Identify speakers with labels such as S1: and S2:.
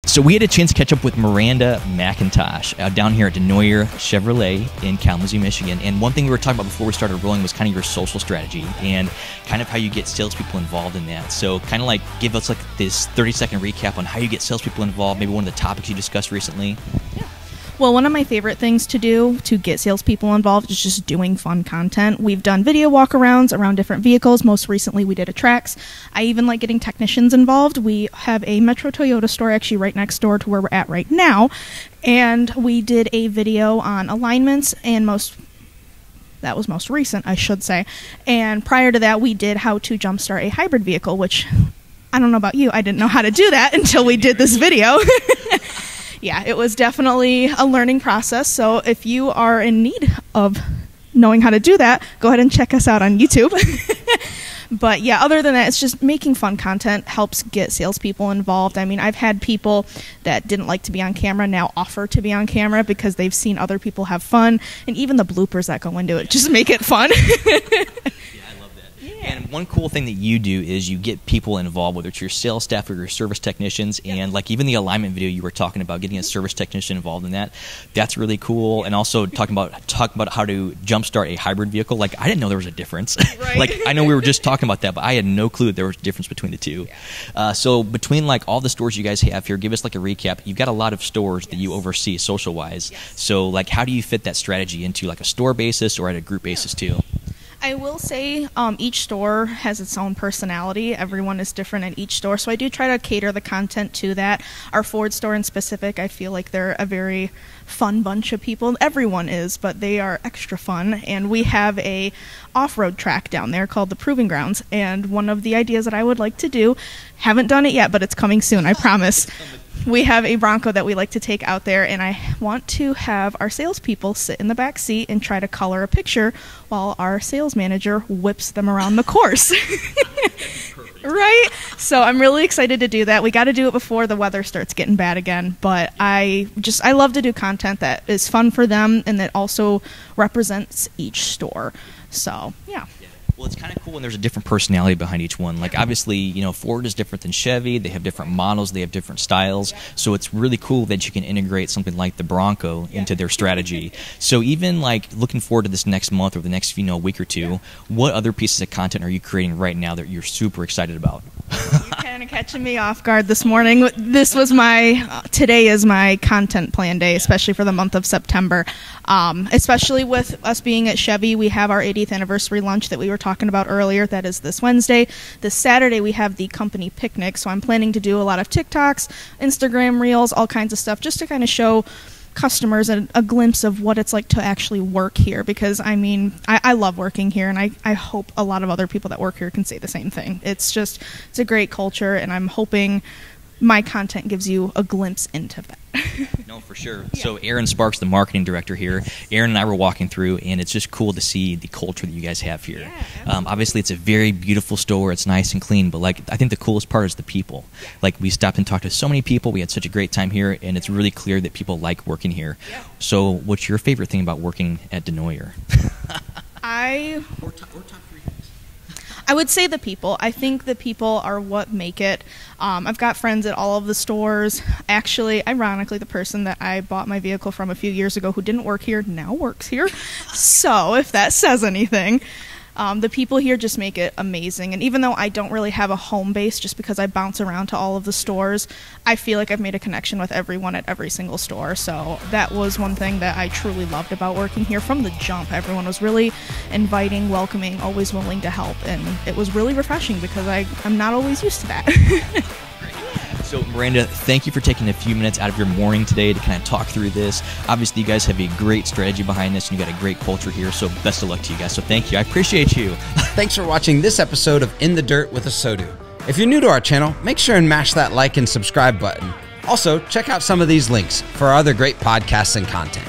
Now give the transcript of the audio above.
S1: So we had a chance to catch up with Miranda McIntosh down here at DeNooyer Chevrolet in Kalamazoo, Michigan. And one thing we were talking about before we started rolling was kind of your social strategy and kind of how you get salespeople involved in that. So kind of like give us like this 30-second recap on how you get salespeople involved, maybe one of the topics you discussed recently.
S2: Well, one of my favorite things to do to get salespeople involved is just doing fun content. We've done video walkarounds around different vehicles. Most recently, we did a Trax. I even like getting technicians involved. We have a Metro Toyota store actually right next door to where we're at right now. And we did a video on alignments and that was most recent, I should say. And prior to that, we did how to jumpstart a hybrid vehicle, which I don't know about you. I didn't know how to do that until we did this video. Yeah, it was definitely a learning process. So if you are in need of knowing how to do that, go ahead and check us out on YouTube. But yeah, other than that, it's just making fun content helps get salespeople involved. I mean, I've had people that didn't like to be on camera now offer to be on camera because they've seen other people have fun. And even the bloopers that go into it just make it fun.
S1: And one cool thing that you do is you get people involved, whether it's your sales staff or your service technicians, and like even the alignment video you were talking about, getting a service technician involved in that, that's really cool. And also talking about how to jumpstart a hybrid vehicle. Like I didn't know there was a difference.
S2: Right.
S1: Like I know we were just talking about that, but I had no clue that there was a difference between the two. So between like all the stores you guys have here, give us like a recap. You've got a lot of stores that you oversee social wise. So like how do you fit that strategy into like a store basis or at a group basis too?
S2: I will say each store has its own personality. Everyone is different at each store, so I do try to cater the content to that. Our Ford store in specific, I feel like they're a very fun bunch of people. Everyone is, but they are extra fun, and we have a off-road track down there called the Proving Grounds, and one of the ideas that I would like to do, haven't done it yet, but it's coming soon, I promise. We have a Bronco that we like to take out there, and I want to have our salespeople sit in the back seat and try to color a picture while our sales manager whips them around the course. Right? So I'm really excited to do that. We got to do it before the weather starts getting bad again, but I love to do content that is fun for them and that also represents each store. So, yeah.
S1: Well, it's kind of cool when there's a different personality behind each one. Like, obviously, you know, Ford is different than Chevy. They have different models. They have different styles. So it's really cool that you can integrate something like the Bronco into their strategy. So even, like, looking forward to this next month or the next, week or two, what other pieces of content are you creating right now that you're super excited about?
S2: You're kind of catching me off guard this morning. This was today is my content plan day, especially for the month of September. Especially with us being at Chevy, we have our 80th anniversary lunch that we were talking about earlier. That is this Wednesday. This Saturday, we have the company picnic. So I'm planning to do a lot of TikToks, Instagram Reels, all kinds of stuff, just to kind of show customers a glimpse of what it's like to actually work here, because I mean I love working here, and I hope a lot of other people that work here can say the same thing. It's a great culture, and I'm hoping my content gives you a glimpse into that.
S1: No, for sure. Yeah. So Aaron Sparks, the marketing director here, Aaron and I were walking through, and it's just cool to see the culture that you guys have here. Yeah, obviously, it's a very beautiful store. It's nice and clean, but like I think the coolest part is the people. Yeah. Like we stopped and talked to so many people. We had such a great time here, and it's really clear that people like working here. Yeah. So what's your favorite thing about working at DeNooyer? Or top 3 things.
S2: I would say the people. I think the people are what make it. I've got friends at all of the stores. Actually, ironically, the person that I bought my vehicle from a few years ago who didn't work here now works here. So if that says anything. The people here just make it amazing. And even though I don't really have a home base just because I bounce around to all of the stores, I feel like I've made a connection with everyone at every single store. So that was one thing that I truly loved about working here from the jump. Everyone was really inviting, welcoming, always willing to help. And it was really refreshing because I'm not always used to that.
S1: So, Miranda, thank you for taking a few minutes out of your morning today to kind of talk through this. Obviously, you guys have a great strategy behind this, and you got a great culture here, so best of luck to you guys. So thank you. I appreciate you.
S3: Thanks for watching this episode of In the Dirt with ASOTU. If you're new to our channel, make sure and mash that like and subscribe button. Also, check out some of these links for our other great podcasts and content.